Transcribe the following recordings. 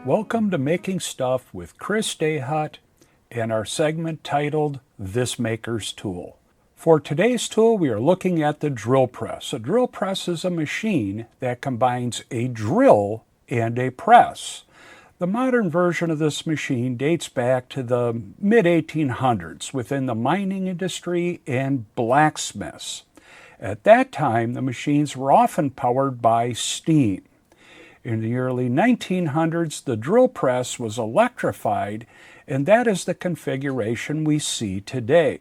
Welcome to Making Stuff with Chris Dayhut and our segment titled This Maker's Tool. For today's tool, we are looking at the drill press. A drill press is a machine that combines a drill and a press. The modern version of this machine dates back to the mid-1800s within the mining industry and blacksmiths. At that time, the machines were often powered by steam. In the early 1900s, the drill press was electrified, and that is the configuration we see today.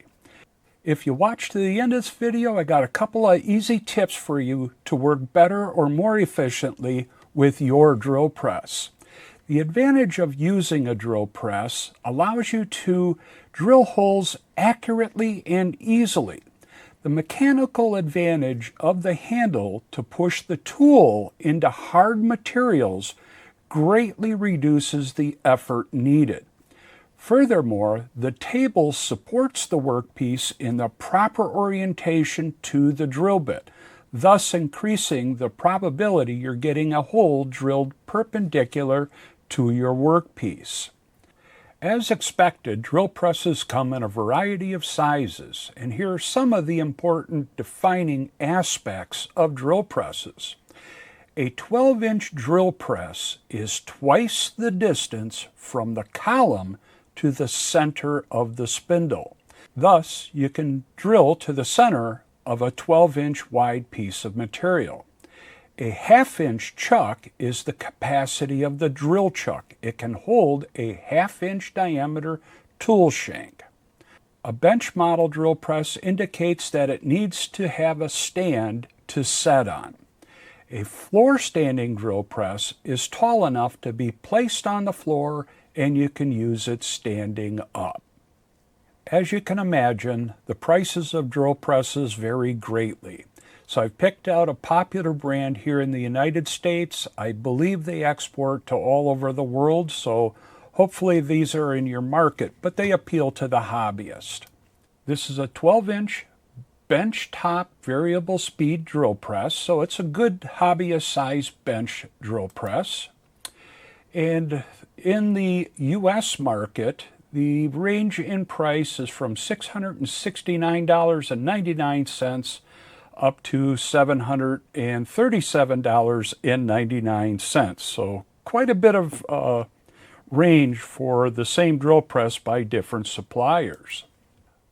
If you watch to the end of this video, I got a couple of easy tips for you to work better or more efficiently with your drill press. The advantage of using a drill press allows you to drill holes accurately and easily. The mechanical advantage of the handle to push the tool into hard materials greatly reduces the effort needed. Furthermore, the table supports the workpiece in the proper orientation to the drill bit, thus increasing the probability you're getting a hole drilled perpendicular to your workpiece. As expected, drill presses come in a variety of sizes, and here are some of the important defining aspects of drill presses. A 12-inch drill press is twice the distance from the column to the center of the spindle. Thus, you can drill to the center of a 12-inch wide piece of material. A half-inch chuck is the capacity of the drill chuck. It can hold a half-inch diameter tool shank. A bench model drill press indicates that it needs to have a stand to set on. A floor standing drill press is tall enough to be placed on the floor, and you can use it standing up. As you can imagine, the prices of drill presses vary greatly. So I've picked out a popular brand here in the United States. I believe they export to all over the world, so hopefully these are in your market, but they appeal to the hobbyist. This is a 12-inch bench top variable speed drill press, so it's a good hobbyist size bench drill press. And in the US market, the range in price is from $669.99 up to $737.99. So quite a bit of range for the same drill press by different suppliers.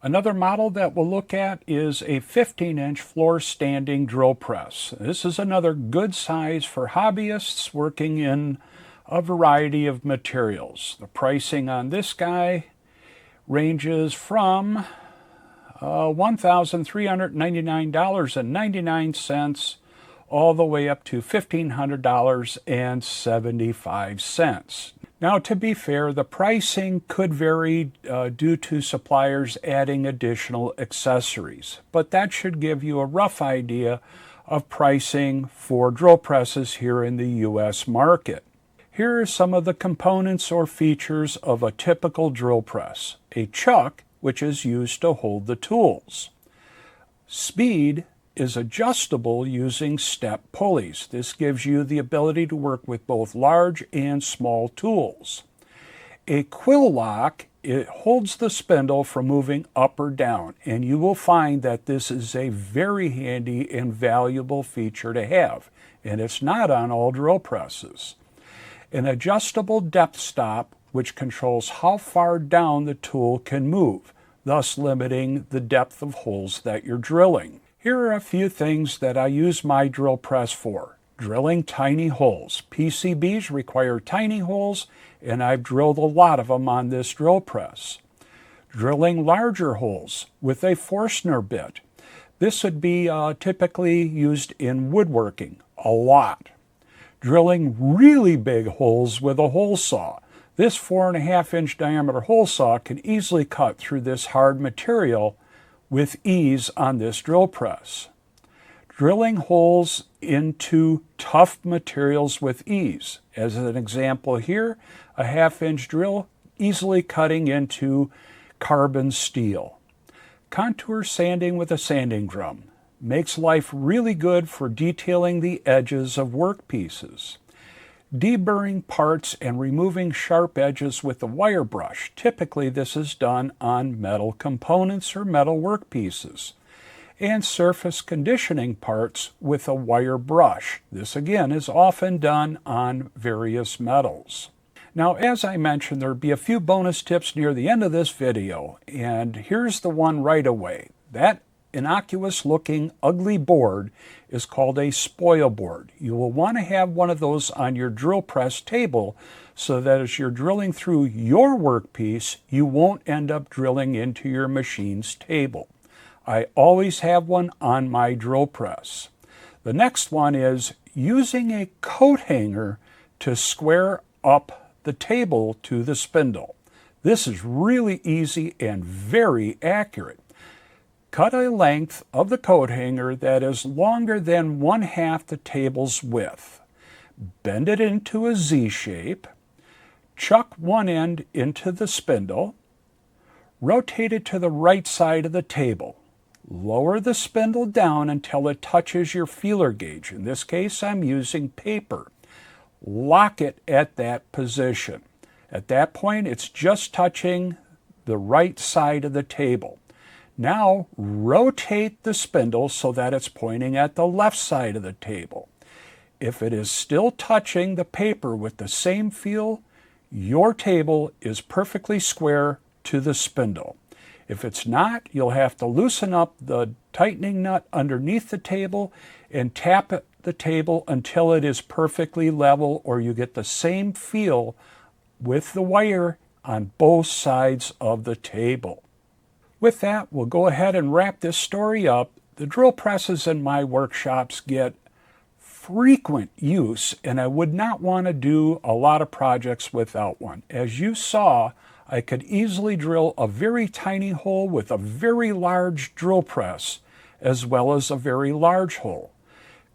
Another model that we'll look at is a 15-inch floor standing drill press. This is another good size for hobbyists working in a variety of materials. The pricing on this guy ranges from $1,399.99 all the way up to $1,500.75. Now, to be fair, the pricing could vary due to suppliers adding additional accessories, but that should give you a rough idea of pricing for drill presses here in the U.S. market. Here are some of the components or features of a typical drill press. A chuck, which is used to hold the tools. Speed is adjustable using step pulleys. This gives you the ability to work with both large and small tools. A quill lock, it holds the spindle from moving up or down, and you will find that this is a very handy and valuable feature to have, and it's not on all drill presses. An adjustable depth stop, which controls how far down the tool can move, thus limiting the depth of holes that you're drilling. Here are a few things that I use my drill press for. Drilling tiny holes. PCBs require tiny holes, and I've drilled a lot of them on this drill press. Drilling larger holes with a Forstner bit. This would be typically used in woodworking a lot. Drilling really big holes with a hole saw. This 4.5-inch diameter hole saw can easily cut through this hard material with ease on this drill press. Drilling holes into tough materials with ease. As an example here, a 1/2-inch drill easily cutting into carbon steel. Contour sanding with a sanding drum. Makes life really good for detailing the edges of work pieces. deburring parts and removing sharp edges with a wire brush. Typically this is done on metal components or metal workpieces. And surface conditioning parts with a wire brush. This again is often done on various metals. Now, as I mentioned, there'll be a few bonus tips near the end of this video, and here's the one right away. That innocuous looking ugly board is called a spoil board. You will want to have one of those on your drill press table so that as you're drilling through your workpiece, you won't end up drilling into your machine's table. I always have one on my drill press. The next one is using a coat hanger to square up the table to the spindle. This is really easy and very accurate. Cut a length of the coat hanger that is longer than 1/2 the table's width. Bend it into a Z shape. Chuck one end into the spindle. Rotate it to the right side of the table. Lower the spindle down until it touches your feeler gauge. In this case, I'm using paper. Lock it at that position. At that point, it's just touching the right side of the table. Now, rotate the spindle so that it's pointing at the left side of the table. If it is still touching the paper with the same feel, your table is perfectly square to the spindle. If it's not, you'll have to loosen up the tightening nut underneath the table and tap the table until it is perfectly level, or you get the same feel with the wire on both sides of the table. With that, we'll go ahead and wrap this story up. The drill presses in my workshops get frequent use, and I would not want to do a lot of projects without one. As you saw, I could easily drill a very tiny hole with a very large drill press, as well as a very large hole.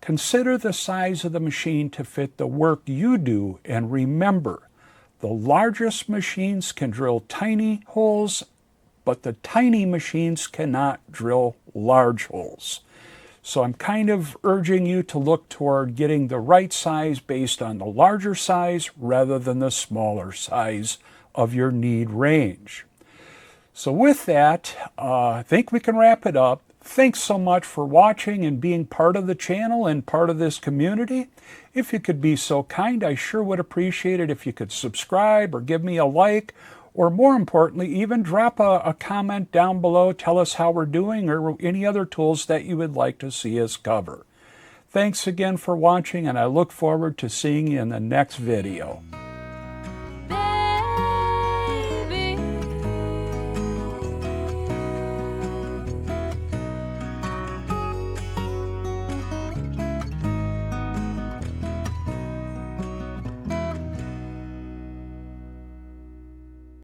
Consider the size of the machine to fit the work you do, and remember, the largest machines can drill tiny holes, but the tiny machines cannot drill large holes. So I'm kind of urging you to look toward getting the right size based on the larger size rather than the smaller size of your need range. So with that, I think we can wrap it up. Thanks so much for watching and being part of the channel and part of this community. If you could be so kind, I sure would appreciate it if you could subscribe or give me a like, or more importantly, even drop a comment down below. Tell us how we're doing or any other tools that you would like to see us cover. Thanks again for watching, and I look forward to seeing you in the next video.